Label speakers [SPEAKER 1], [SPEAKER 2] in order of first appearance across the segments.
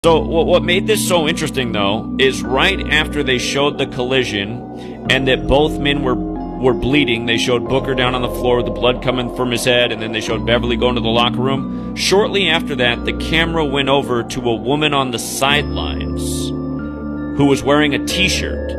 [SPEAKER 1] So what made this so interesting, though, is right after they showed the collision and that both men were bleeding, they showed Booker down on the floor with the blood coming from his head, and then they showed Beverly going to the locker room. Shortly after that, the camera went over to a woman on the sidelines who was wearing a t-shirt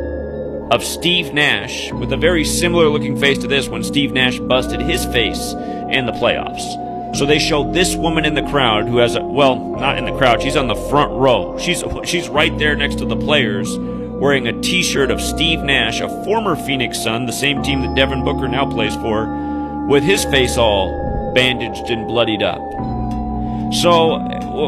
[SPEAKER 1] of Steve Nash with a very similar looking face to this when Steve Nash busted his face in the playoffs. So they showed this woman in the crowd who has not in the crowd, she's on the front row. She's right there next to the players wearing a t-shirt of Steve Nash, a former Phoenix Sun, the same team that Devin Booker now plays for, with his face all bandaged and bloodied up. So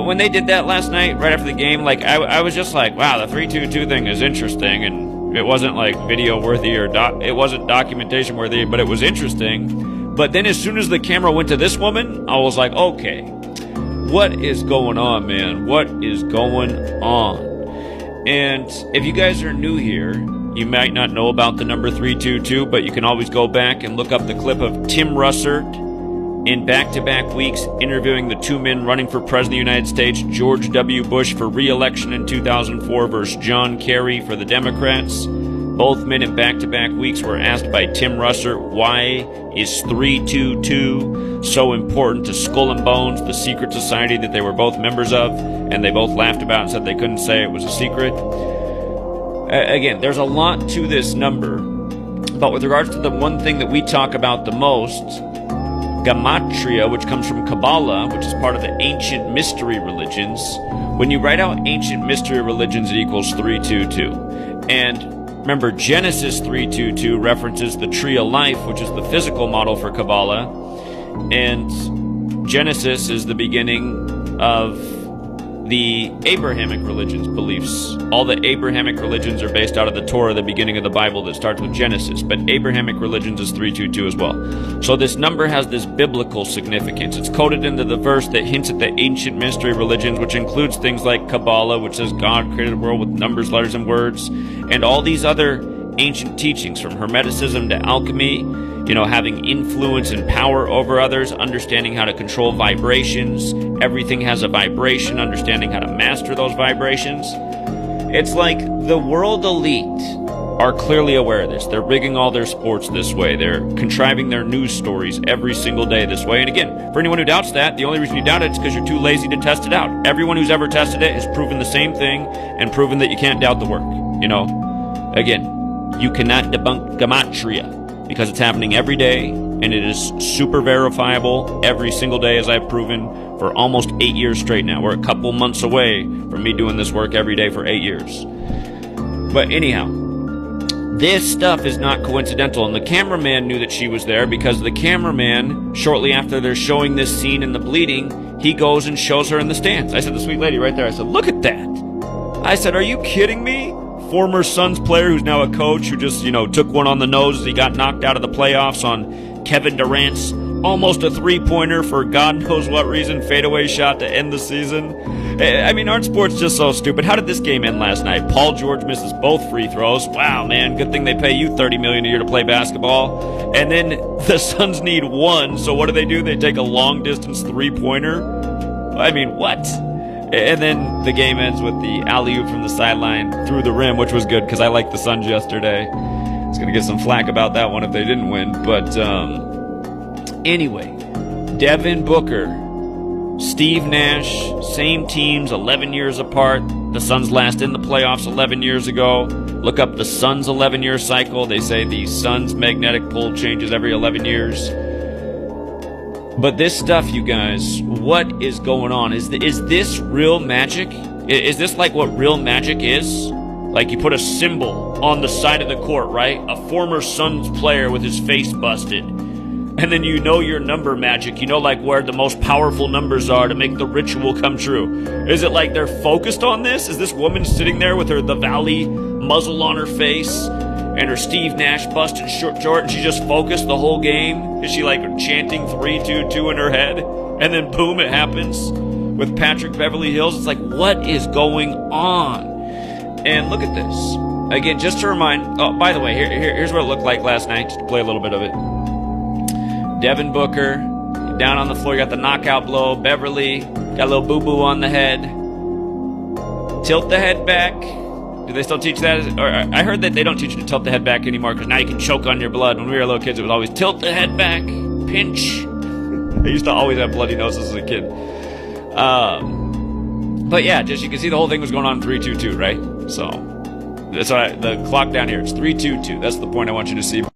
[SPEAKER 1] when they did that last night, right after the game, like I was just like, wow, the 3-2-2 thing is interesting, and it wasn't like video worthy or it wasn't documentation worthy, but it was interesting. But then as soon as the camera went to this woman, I was like, okay, what is going on, man? What is going on? And if you guys are new here, you might not know about the number 322, but you can always go back and look up the clip of Tim Russert in back-to-back weeks interviewing the two men running for President of the United States, George W. Bush for re-election in 2004 versus John Kerry for the Democrats. Both men in back-to-back weeks were asked by Tim Russert, why is 322 so important to Skull and Bones, the secret society that they were both members of, and they both laughed about and said they couldn't say it was a secret. Again, there's a lot to this number, but with regards to the one thing that we talk about the most, Gematria, which comes from Kabbalah, which is part of the ancient mystery religions, when you write out ancient mystery religions, it equals 322. And remember, Genesis 3:22 references the tree of life, which is the physical model for Kabbalah, and Genesis is the beginning of the Abrahamic religions beliefs. All the Abrahamic religions are based out of the Torah, the beginning of the Bible that starts with Genesis, but Abrahamic religions is 322 as well. So this number has this biblical significance. It's coded into the verse that hints at the ancient mystery religions, which includes things like Kabbalah, which says God created the world with numbers, letters, and words, and all these other ancient teachings from Hermeticism to alchemy, having influence and power over others, understanding how to control vibrations. Everything has a vibration, understanding how to master those vibrations. It's like the world elite are clearly aware of this. They're rigging all their sports this way. They're contriving their news stories every single day this way. And again, for anyone who doubts that, the only reason you doubt it is because you're too lazy to test it out. Everyone who's ever tested it has proven the same thing and proven that you can't doubt the work. Again, you cannot debunk Gematria, because it's happening every day, and it is super verifiable every single day, as I've proven for almost 8 years straight now. We're a couple months away from me doing this work every day for 8 years. But anyhow, this stuff is not coincidental, and the cameraman knew that she was there because the cameraman, shortly after they're showing this scene in the bleeding, he goes and shows her in the stands. I said, the sweet lady right there, I said, look at that. I said, are you kidding me? Former Suns player who's now a coach who just, took one on the nose as he got knocked out of the playoffs on Kevin Durant's almost a three-pointer for God knows what reason, fadeaway shot to end the season. I mean, aren't sports just so stupid? How did this game end last night? Paul George misses both free throws. Wow, man, good thing they pay you $30 million a year to play basketball. And then the Suns need one, so what do? They take a long-distance three-pointer? I mean, what? And then the game ends with the alley-oop from the sideline through the rim, which was good because I liked the Suns yesterday. I was going to get some flack about that one if they didn't win. But anyway, Devin Booker, Steve Nash, same teams, 11 years apart. The Suns last in the playoffs 11 years ago. Look up the Suns 11-year cycle. They say the Suns' magnetic pull changes every 11 years. But this stuff, you guys, what is going on? Is this real magic? Is this like what real magic is? Like you put a symbol on the side of the court, right? A former Suns player with his face busted. And then your number magic. Like where the most powerful numbers are to make the ritual come true. Is it like they're focused on this? Is this woman sitting there with the Valley muzzle on her face? And her Steve Nash busted short, and she just focused the whole game? Is she like chanting 3-2-2 in her head? And then boom, it happens with Patrick Beverly Hills. It's like, what is going on? And look at this. Again, just to remind, oh, by the way, here's what it looked like last night, just to play a little bit of it. Devin Booker, down on the floor, you got the knockout blow. Beverly, got a little boo-boo on the head. Tilt the head back. Do they still teach that? Or I heard that they don't teach you to tilt the head back anymore because now you can choke on your blood. When we were little kids, it was always tilt the head back, pinch. I used to always have bloody noses as a kid. But yeah, just you can see the whole thing was going on 3-2-2, right? So that's why the clock down here, it's 3-2-2. That's the point I want you to see.